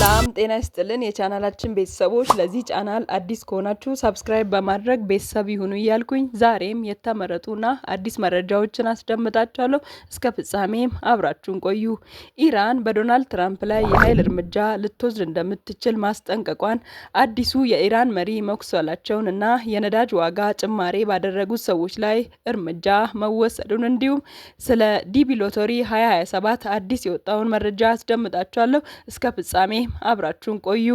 ሰላም ጤና ይስጥልን የቻናላችን ቤተሰቦች ለዚህ ቻናል አዲስ ከሆናችሁ ሰብስክራይብ በማድረግ ቤተሰብ ይሁኑ እያልኩኝ ዛሬም የተመረጡና አዲስ መረጃዎችን አስደምጣችኋለሁ። እስከ ፍጻሜም አብራችሁን ቆዩ። ኢራን በዶናልድ ትራምፕ ላይ የኃይል እርምጃ ልትወስድ እንደምትችል ማስጠንቀቋን፣ አዲሱ የኢራን መሪ መኩሰላቸውንና የነዳጅ ዋጋ ጭማሪ ባደረጉት ሰዎች ላይ እርምጃ መወሰዱን እንዲሁም ስለ ዲቢ ሎተሪ 2027 አዲስ የወጣውን መረጃ አስደምጣችኋለሁ። እስከ ፍጻሜ አብራችሁን ቆዩ።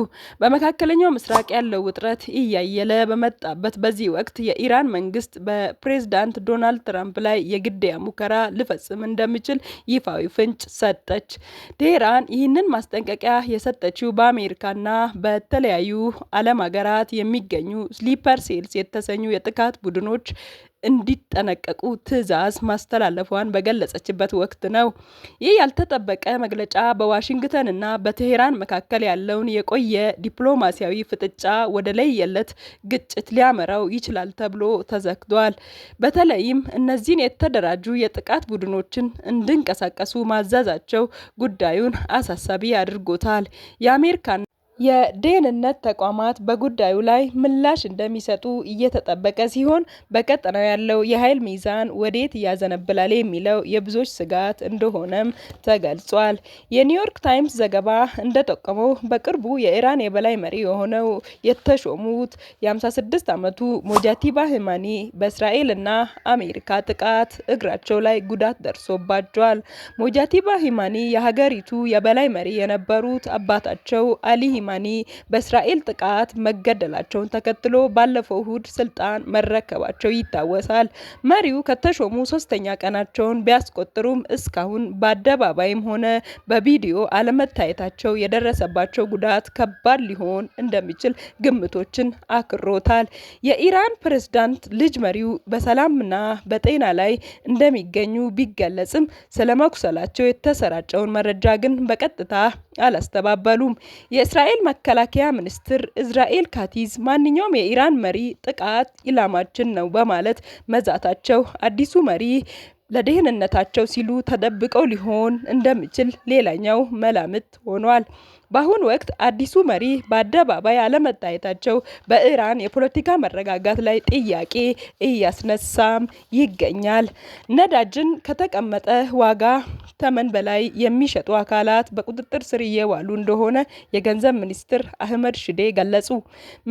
በመካከለኛው ምስራቅ ያለው ውጥረት እያየለ በመጣበት በዚህ ወቅት የኢራን መንግስት በፕሬዝዳንት ዶናልድ ትራምፕ ላይ የግድያ ሙከራ ሊፈጽም እንደሚችል ይፋዊ ፍንጭ ሰጠች። ቴህራን ይህንን ማስጠንቀቂያ የሰጠችው በአሜሪካና በተለያዩ ዓለም ሀገራት የሚገኙ ስሊፐር ሴልስ የተሰኙ የጥቃት ቡድኖች እንዲጠነቀቁ ትዕዛዝ ማስተላለፏን በገለጸችበት ወቅት ነው። ይህ ያልተጠበቀ መግለጫ በዋሽንግተን እና በቴህራን መካከል ያለውን የቆየ ዲፕሎማሲያዊ ፍጥጫ ወደ ለየለት ግጭት ሊያመራው ይችላል ተብሎ ተዘግቷል። በተለይም እነዚህን የተደራጁ የጥቃት ቡድኖችን እንዲንቀሳቀሱ ማዘዛቸው ጉዳዩን አሳሳቢ አድርጎታል። የአሜሪካና የደህንነት ተቋማት በጉዳዩ ላይ ምላሽ እንደሚሰጡ እየተጠበቀ ሲሆን በቀጠናው ያለው የኃይል ሚዛን ወዴት ያዘነብላል የሚለው የብዙዎች ስጋት እንደሆነም ተገልጿል። የኒውዮርክ ታይምስ ዘገባ እንደጠቆመው በቅርቡ የኢራን የበላይ መሪ የሆነው የተሾሙት የ56 ዓመቱ ሞጃቲባ ሂማኒ በእስራኤልና አሜሪካ ጥቃት እግራቸው ላይ ጉዳት ደርሶባቸዋል። ሞጃቲባ ሂማኒ የሀገሪቱ የበላይ መሪ የነበሩት አባታቸው አሊ ሂማኒ በእስራኤል ጥቃት መገደላቸውን ተከትሎ ባለፈው እሁድ ስልጣን መረከባቸው ይታወሳል። መሪው ከተሾሙ 3ኛ ቀናቸውን ቢያስቆጥሩም እስካሁን በአደባባይም ሆነ በቪዲዮ አለመታየታቸው የደረሰባቸው ጉዳት ከባድ ሊሆን እንደሚችል ግምቶችን አክሮታል። የኢራን ፕሬዝዳንት ልጅ መሪው በሰላምና በጤና ላይ እንደሚገኙ ቢገለጽም ስለመቁሰላቸው የተሰራጨውን መረጃ ግን በቀጥታ አላስተባበሉም። የእስራኤል መከላከያ ሚኒስትር እስራኤል ካቲዝ ማንኛውም የኢራን መሪ ጥቃት ኢላማችን ነው በማለት መዛታቸው አዲሱ መሪ ለደህንነታቸው ሲሉ ተደብቀው ሊሆን እንደሚችል ሌላኛው መላምት ሆኗል። በአሁኑ ወቅት አዲሱ መሪ በአደባባይ አለመታየታቸው በኢራን የፖለቲካ መረጋጋት ላይ ጥያቄ እያስነሳም ይገኛል። ነዳጅን ከተቀመጠ ዋጋ ተመን በላይ የሚሸጡ አካላት በቁጥጥር ስር እየዋሉ እንደሆነ የገንዘብ ሚኒስትር አህመድ ሽዴ ገለጹ።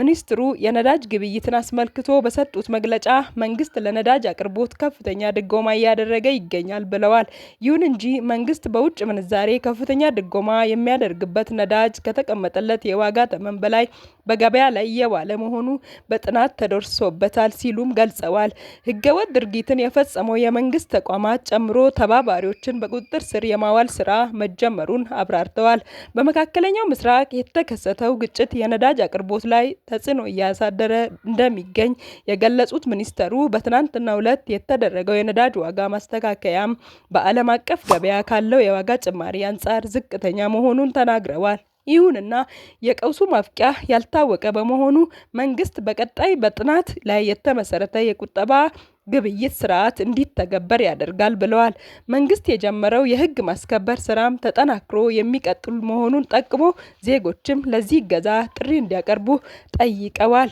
ሚኒስትሩ የነዳጅ ግብይትን አስመልክቶ በሰጡት መግለጫ መንግስት ለነዳጅ አቅርቦት ከፍተኛ ድጎማ እያደረገ ይገኛል ብለዋል። ይሁን እንጂ መንግስት በውጭ ምንዛሬ ከፍተኛ ድጎማ የሚያደርግበት ነዳጅ ከተቀመጠለት የዋጋ ተመን በላይ በገበያ ላይ እየዋለ መሆኑ በጥናት ተደርሶበታል ሲሉም ገልጸዋል። ህገወጥ ድርጊትን የፈጸመው የመንግስት ተቋማት ጨምሮ ተባባሪዎችን በቁጥጥር ስር የማዋል ስራ መጀመሩን አብራርተዋል። በመካከለኛው ምስራቅ የተከሰተው ግጭት የነዳጅ አቅርቦት ላይ ተጽዕኖ እያሳደረ እንደሚገኝ የገለጹት ሚኒስተሩ በትናንትናው ዕለት የተደረገው የነዳጅ ዋጋ ማስተካከያም በዓለም አቀፍ ገበያ ካለው የዋጋ ጭማሪ አንጻር ዝቅተኛ መሆኑን ተናግረዋል። ይሁንና የቀውሱ ማብቂያ ያልታወቀ በመሆኑ መንግስት በቀጣይ በጥናት ላይ የተመሰረተ የቁጠባ ግብይት ስርዓት እንዲተገበር ያደርጋል ብለዋል። መንግስት የጀመረው የህግ ማስከበር ስራም ተጠናክሮ የሚቀጥል መሆኑን ጠቅሞ ዜጎችም ለዚህ እገዛ ጥሪ እንዲያቀርቡ ጠይቀዋል።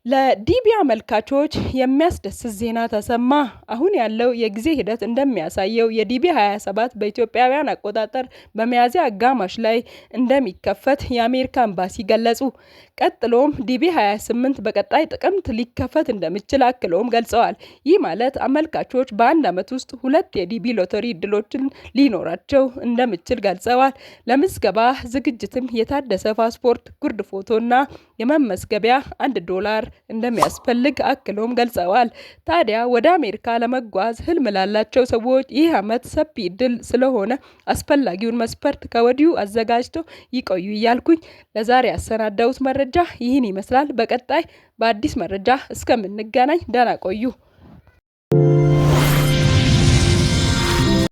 ለዲቢ አመልካቾች የሚያስደስት ዜና ተሰማ። አሁን ያለው የጊዜ ሂደት እንደሚያሳየው የዲቢ 27 በኢትዮጵያውያን አቆጣጠር በሚያዝያ አጋማሽ ላይ እንደሚከፈት የአሜሪካ ኤምባሲ ገለጹ። ቀጥሎም ዲቢ 28 በቀጣይ ጥቅምት ሊከፈት እንደሚችል አክለውም ገልጸዋል። ይህ ማለት አመልካቾች በአንድ ዓመት ውስጥ 2 የዲቢ ሎተሪ እድሎችን ሊኖራቸው እንደሚችል ገልጸዋል። ለምዝገባ ዝግጅትም የታደሰ ፓስፖርት፣ ጉርድ ፎቶና የመመዝገቢያ $1 እንደሚያስፈልግ አክለውም ገልጸዋል። ታዲያ ወደ አሜሪካ ለመጓዝ ህልም ላላቸው ሰዎች ይህ ዓመት ሰፊ እድል ስለሆነ አስፈላጊውን መስፈርት ከወዲሁ አዘጋጅተው ይቆዩ እያልኩኝ ለዛሬ ያሰናዳሁት መረጃ ይህን ይመስላል። በቀጣይ በአዲስ መረጃ እስከምንገናኝ ደህና ቆዩ።